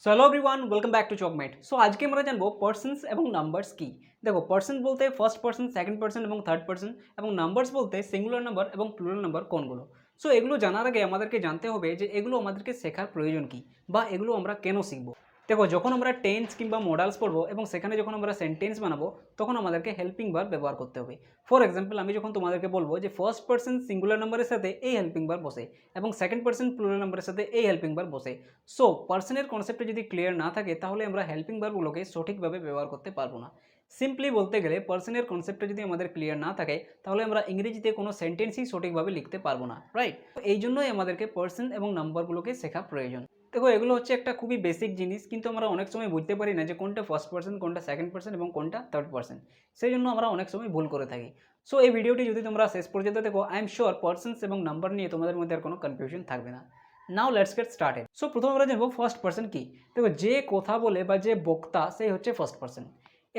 So hello everyone, welcome back to Checkmate. So আজকে আমরা জানবো পার্সনস এবং নাম্বারস কি। দেখো, পার্সন বলতে ফার্স্ট পার্সন, সেকেন্ড পার্সন এবং থার্ড পার্সন, এবং নাম্বারস বলতে সিঙ্গুলার নাম্বার এবং প্লুরাল নাম্বার কোনগুলো। সো এগুলো জানার আগে আমাদেরকে জানতে হবে যে এগুলো আমাদেরকে শেখার প্রয়োজন কি, বা এগুলো আমরা কেন শিখবো। দেখো, যখন আমরা টেন্স কিংবা মডালস পড়বো এবং সেখানে যখন আমরা সেন্টেন্স বানাবো, তখন আমাদেরকে হেল্পিং ভার্ব ব্যবহার করতে হবে। ফর এক্সাম্পল, আমি যখন তোমাদেরকে বলবো যে ফার্স্ট পার্সন সিঙ্গুলার নাম্বারের সাথে এই হেল্পিং ভার্ব বসে এবং সেকেন্ড পার্সন প্লুরাল নাম্বারের সাথে এই হেল্পিং ভার্ব বসে। সো পার্সনের কনসেপ্টে যদি ক্লিয়ার না থাকে, তাহলে আমরা হেল্পিং ভার্বগুলোকে সঠিকভাবে ব্যবহার করতে পারবো না। সিম্পলি বলতে গেলে, পার্সনের কনসেপ্টটা যদি আমাদের ক্লিয়ার না থাকে, তাহলে আমরা ইংরেজিতে কোনো সেন্টেন্সই সঠিকভাবে লিখতে পারবো না, রাইট? এই জন্যই আমাদেরকে পার্সন এবং নাম্বারগুলোকে শেখা প্রয়োজন। দেখো, এগুলো হচ্ছে একটা খুবই বেসিক জিনিস, কিন্তু আমরা অনেক সময় বুঝতে পারি না যে কোনটা ফার্স্ট পার্সন, কোনটা সেকেন্ড পার্সন এবং কোনটা থার্ড পার্সন। সেই জন্য আমরা অনেক সময় ভুল করে থাকি। সো এই ভিডিওটি যদি তোমরা শেষ পর্যন্ত দেখো, আই এম শিওর পার্সনস এবং নাম্বার নিয়ে তোমাদের মধ্যে আর কোনো কনফিউশন থাকবে না। Now let's get started. So প্রথমে আমরা জানবো ফার্স্ট পার্সন কি। দেখো, যে কথা বলে বা যে বক্তা, সেই হচ্ছে ফার্স্ট পার্সন।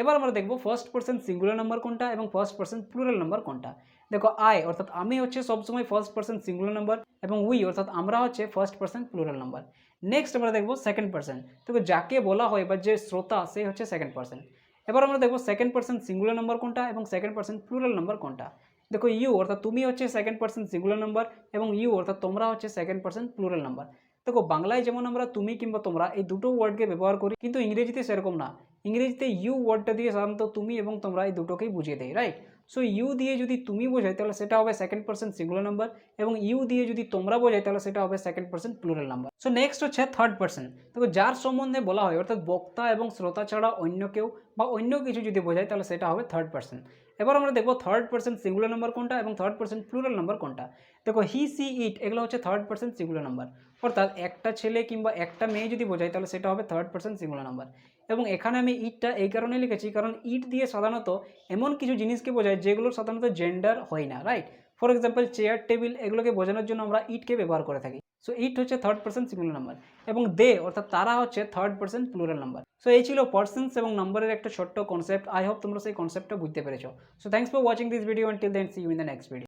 এবার আমরা দেখবো ফার্স্ট পার্সন সিঙ্গুলার নাম্বার কোনটা এবং ফার্স্ট পার্সন প্লুরাল নাম্বার কোনটা। দেখো, আই অর্থাৎ আমি হচ্ছে সবসময় ফার্স্ট পার্সন সিঙ্গুলার নাম্বার, এবং উই অর্থাৎ আমরা হচ্ছে first person plural number. Next আমরা দেখবো সেকেন্ড পার্সন। দেখো, যাকে বলা হয় বা যে শ্রোতা, সে হচ্ছে সেকেন্ড পার্সন। এবার আমরা দেখবো সেকেন্ড পার্সন সিঙ্গুলার নাম্বার কোনটা এবং সেকেন্ড পার্সন প্লুরাল নাম্বার কোনটা। দেখো, ইউ অর্থাৎ তুমি হচ্ছে সেকেন্ড পার্সন সিঙ্গুলার নাম্বার, এবং ইউ অর্থাৎ তোমরা হচ্ছে সেকেন্ড পার্সন প্লুরাল নাম্বার। দেখো, বাংলায় যেমন আমরা তুমি কিংবা তোমরা এই দুটো ওয়ার্ডকে ব্যবহার করি, কিন্তু ইংরেজিতে সেরকম না। ইংরেজিতে ইউ ওয়ার্ডটা দিয়ে সাধারণত তুমি এবং তোমরা এই দুটোকেই বুঝিয়ে দেয়, রাইট? সো ইউ দিয়ে যদি তুমি বোঝায়, তাহলে সেটা হবে সেকেন্ড পার্সন সিঙ্গুলার নাম্বার, এবং ইউ দিয়ে যদি তোমরা বোঝায়, তাহলে সেটা হবে second person plural number. So next হচ্ছে থার্ড পার্সন। দেখো, যার সম্বন্ধে বলা হয়, অর্থাৎ বক্তা এবং শ্রোতা ছাড়া অন্য কেউ বা অন্য কিছু যদি বোঝায়, তাহলে সেটা হবে থার্ড পার্সন। এবার আমরা দেখবো থার্ড পার্সন সিঙ্গুলার নাম্বার কোনটা এবং থার্ড পার্সন প্লুরাল নাম্বার কোনটা। দেখো, হি, সি, ইট এগুলো হচ্ছে থার্ড পার্সন সিঙ্গুলার নাম্বার, অর্থাৎ একটা ছেলে কিংবা একটা মেয়ে যদি বোঝায়, তাহলে সেটা হবে থার্ড পার্সন সিঙ্গুলার নাম্বার। এবং এখানে আমি ইটটা এই কারণে লিখেছি, কারণ ইট দিয়ে সাধারণত এমন কিছু জিনিসকে বোঝায় যেগুলোর সাধারণত জেন্ডার হয় না, right? For example, chair, table এগুলোকে বোঝানোর জন্য আমরা ইটকে ব্যবহার করে থাকি। সো ইট হচ্ছে থার্ড পার্সন সিঙ্গুলার নাম্বার, এবং দে অর্থাৎ তারা হচ্ছে third person plural number. So এই ছিল পার্সনস এবং নাম্বারের একটা ছোট্ট কনসেপ্ট। আই হোপ তোমরা সেই কনসেপ্টটা বুঝতে পেরেছো। So thanks for watching this video. Until then, see you in the next video.